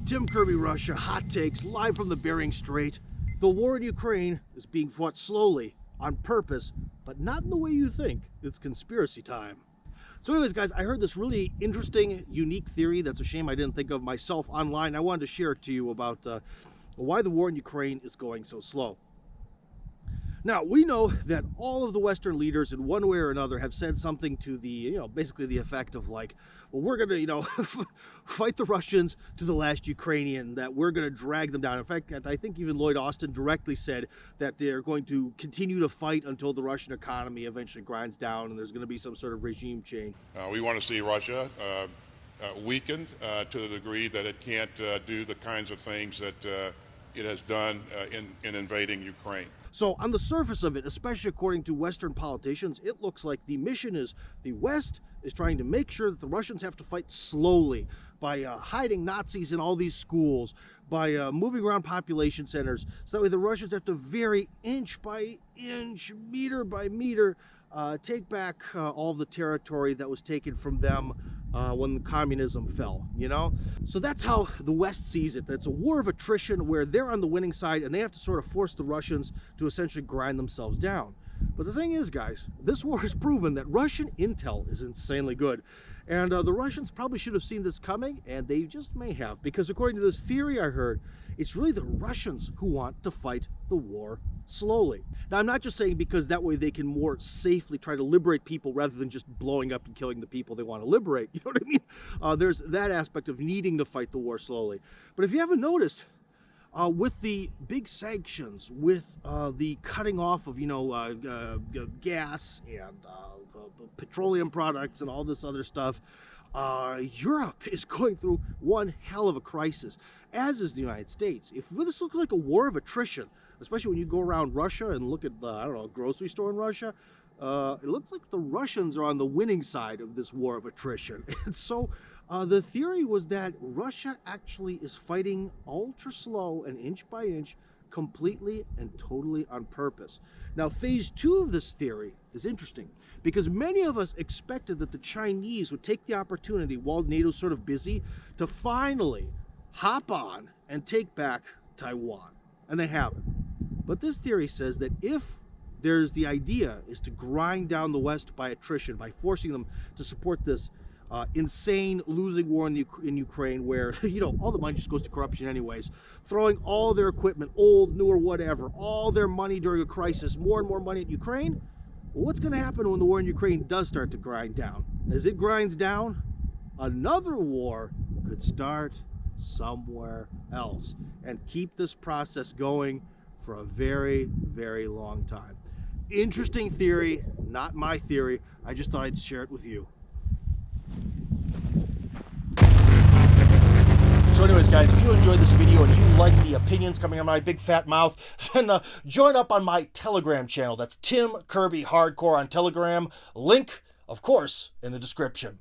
Tim Kirby Russia, hot takes, live from the Bering Strait. The war in Ukraine is being fought slowly, on purpose, but not in the way you think. It's conspiracy time. So anyways, guys, I heard this really interesting, unique theory that's a shame I didn't think of myself online. I wanted to share it to you about why the war in Ukraine is going so slow. Now, we know that all of the Western leaders in one way or another have said something to the, basically the effect of like, well, we're going to, fight the Russians to the last Ukrainian, that we're going to drag them down. In fact, I think even Lloyd Austin directly said that they're going to continue to fight until the Russian economy eventually grinds down and there's going to be some sort of regime change. We want to see Russia weakened to the degree that it can't do the kinds of things that it has done in invading Ukraine. So on the surface of it, especially according to Western politicians, it looks like the mission is the West is trying to make sure that the Russians have to fight slowly by hiding Nazis in all these schools, by moving around population centers, so that way the Russians have to very inch by inch, meter by meter, take back all the territory that was taken from them when communism fell, So that's how the West sees it. That's a war of attrition where they're on the winning side and they have to sort of force the Russians to essentially grind themselves down. But the thing is, guys, this war has proven that Russian intel is insanely good. And the Russians probably should have seen this coming, and they just may have. Because according to this theory I heard, it's really the Russians who want to fight the war slowly. Now, I'm not just saying because that way they can more safely try to liberate people rather than just blowing up and killing the people they want to liberate. You know what I mean? There's that aspect of needing to fight the war slowly. But if you haven't noticed, with the big sanctions, with the cutting off of, gas and petroleum products and all this other stuff, Europe is going through one hell of a crisis, as is the United States. If this looks like a war of attrition, especially when you go around Russia and look at the, a grocery store in Russia, it looks like the Russians are on the winning side of this war of attrition. And so the theory was that Russia actually is fighting ultra slow and inch by inch, completely and totally on purpose. Now, phase 2 of this theory is interesting because many of us expected that the Chinese would take the opportunity while NATO's sort of busy to finally hop on and take back Taiwan, and they haven't. But this theory says that if there's the idea is to grind down the West by attrition, by forcing them to support this insane losing war in Ukraine where, all the money just goes to corruption anyways, throwing all their equipment, old, new, or whatever, all their money during a crisis, more and more money in Ukraine, well, what's going to happen when the war in Ukraine does start to grind down? As it grinds down, another war could start somewhere else and keep this process going for a very, very long time. Interesting theory, not my theory. I just thought I'd share it with you. So anyways, guys, if you enjoyed this video and you like the opinions coming out of my big fat mouth, then join up on my Telegram channel. That's Tim Kirby Hardcore on Telegram. Link, of course, in the description.